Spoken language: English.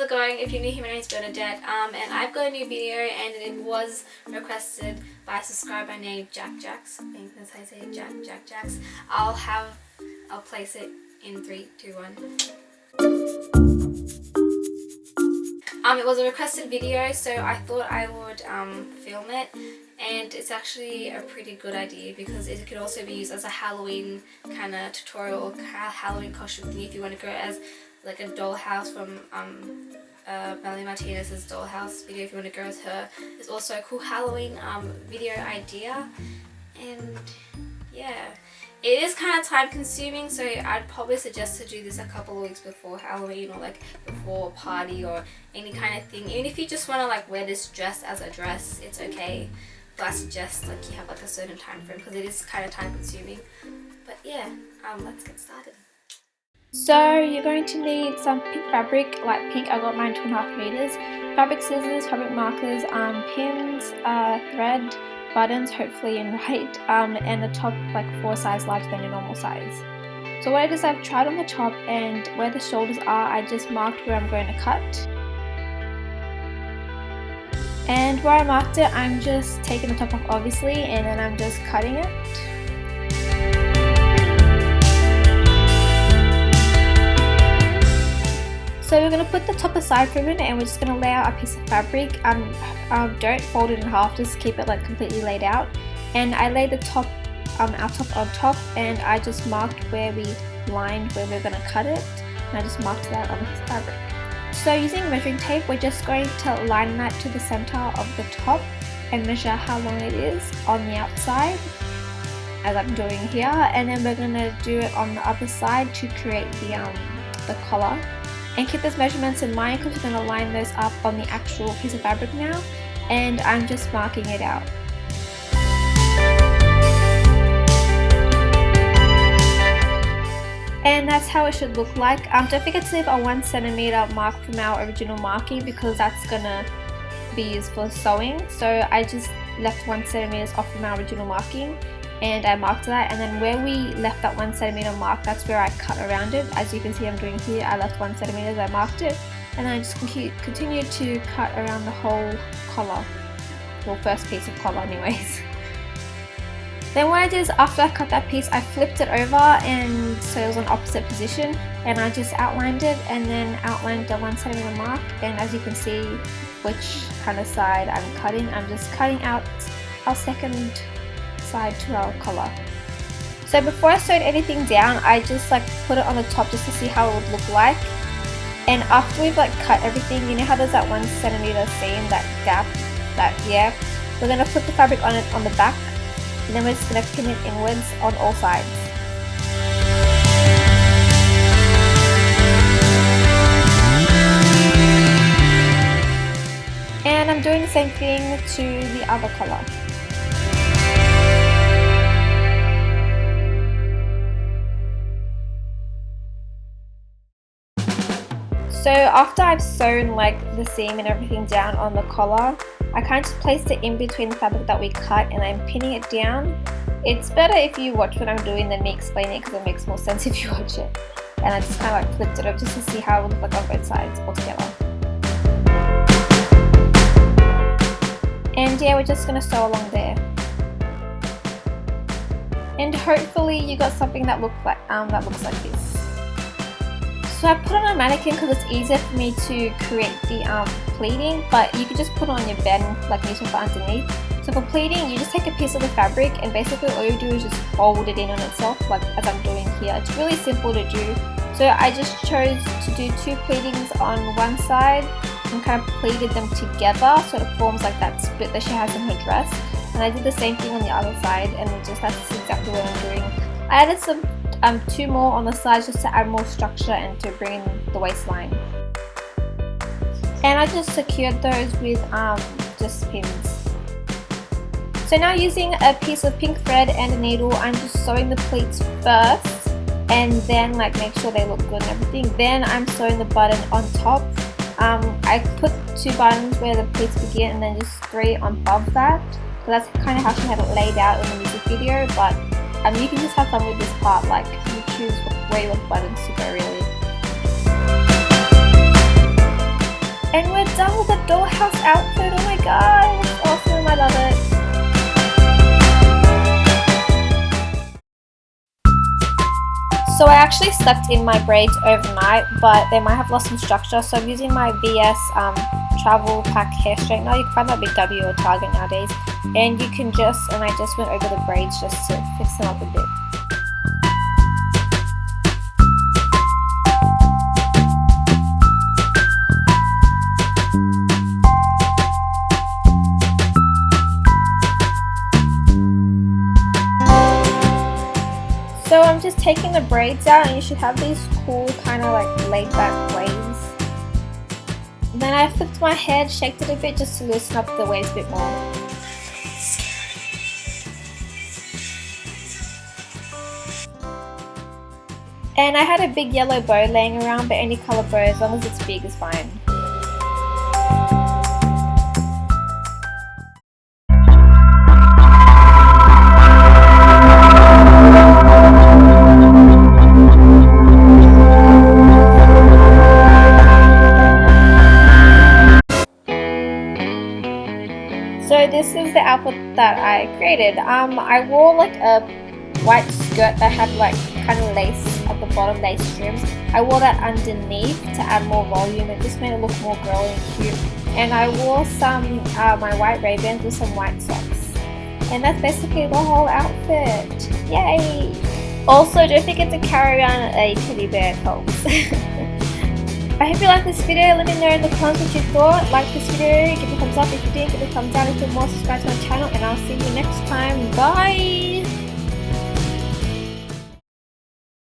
how's it going? If you're new here, my name is Bernadette, and I've got a new video, and it was requested by a subscriber named Jack Jacks. I think that's how I say it, Jack Jacks. I'll place it in 3, 2, 1. It was a requested video, so I thought I would film it, and it's actually a pretty good idea because it could also be used as a Halloween kind of tutorial or Halloween costume thing if you want to go as like a dollhouse from Melanie Martinez's dollhouse video. If you want to go as her, it's also a cool Halloween video idea, and yeah. It is kind of time consuming, so I'd probably suggest to do this a couple of weeks before Halloween or like before a party or any kind of thing. Even if you just want to like wear this dress as a dress, it's okay. But I suggest like you have like a certain time frame because it is kind of time consuming. But yeah, let's get started. So you're going to need some pink fabric, light pink. I got mine 2.5 meters. Fabric scissors, fabric markers, pins, thread, buttons, hopefully in white, and the top like 4 sizes larger than your normal size. So what I did is I've tried on the top, and where the shoulders are, I just marked where I'm going to cut. And where I marked it, I'm just taking the top off obviously, and then I'm just cutting it. So we're going to put the top aside for a minute, and we're just going to lay out a piece of fabric. Don't fold it in half, just keep it like completely laid out. And I laid the top, our top on top, and I just marked where we lined where we're going to cut it. And I just marked that on the piece of fabric. So using measuring tape, we're just going to line that to the center of the top and measure how long it is on the outside, as I'm doing here. And then we're going to do it on the other side to create the collar. And keep those measurements in mind because we're going to line those up on the actual piece of fabric now, and I'm just marking it out. And that's how it should look like. Don't forget to leave a 1 centimeter mark from our original marking because that's going to be used for sewing. So I just left 1 centimeter off from our original marking, and I marked that, and then where we left that 1 centimeter mark, that's where I cut around it. As you can see I'm doing here, I left 1 centimeter, I marked it, and then I just continued to cut around the whole collar, well, first piece of collar anyways. Then what I did is after I cut that piece, I flipped it over, and so it was on opposite position, and I just outlined it and then outlined the 1 centimeter mark. And as you can see which kind of side I'm cutting, I'm just cutting out our second side to our collar. So before I sewed anything down, I just like put it on the top just to see how it would look like. And after we've like cut everything, you know how there's that 1 centimeter seam, that gap, we're going to flip the fabric on it on the back, and then we're just going to pin it inwards on all sides. And I'm doing the same thing to the other collar. So after I've sewn like the seam and everything down on the collar, I kind of just placed it in between the fabric that we cut, and I'm pinning it down. It's better if you watch what I'm doing than me explaining it because it makes more sense if you watch it. And I just kind of like flipped it up just to see how it would look like on both sides all together. And yeah, we're just going to sew along there. And hopefully you got something that looks like this. So I put it on a mannequin because it's easier for me to create the pleating, but you could just put it on your bed and like newspaper underneath. So for pleating, you just take a piece of the fabric, and basically all you do is just fold it in on itself, like as I'm doing here. It's really simple to do. So I just chose to do 2 pleatings on one side and kind of pleated them together so it forms like that split that she has in her dress. And I did the same thing on the other side, and that's exactly what I'm doing. I added some 2 more on the sides just to add more structure and to bring in the waistline. And I just secured those with just pins. So now using a piece of pink thread and a needle, I'm just sewing the pleats first, and then like make sure they look good and everything. Then I'm sewing the button on top. I put 2 buttons where the pleats begin, and then just 3 on above that. So that's kind of how she had it laid out in the music video, but you can just have fun with this part, like you choose where you want the buttons to go really. And we're done with the dollhouse outfit. Oh my god, it's awesome, I love it. So I actually slept in my braids overnight, but they might have lost some structure, so I'm using my VS Travel Pack hair straightener. You can find that at Big W or Target nowadays, and you can just, and I just went over the braids just to fix them up a bit. So I'm just taking the braids out, and you should have these cool kind of like laid back waves. Then I flipped my head, shaked it a bit just to loosen up the waves a bit more. And I had a big yellow bow laying around, but any colour bow, as long as it's big, is fine. So this is the outfit that I created. I wore like a white skirt that had like kind of lace at the bottom, lace trims. I wore that underneath to add more volume. It just made it look more girly and cute. And I wore some my white Ray-Bans with some white socks. And that's basically the whole outfit. Yay! Also, don't forget to carry around a teddy bear, folks. I hope you liked this video. Let me know in the comments what you thought. Like this video, give it a thumbs up if you did, give it a thumbs down if you're more, subscribe to my channel, and I'll see you next time. Bye!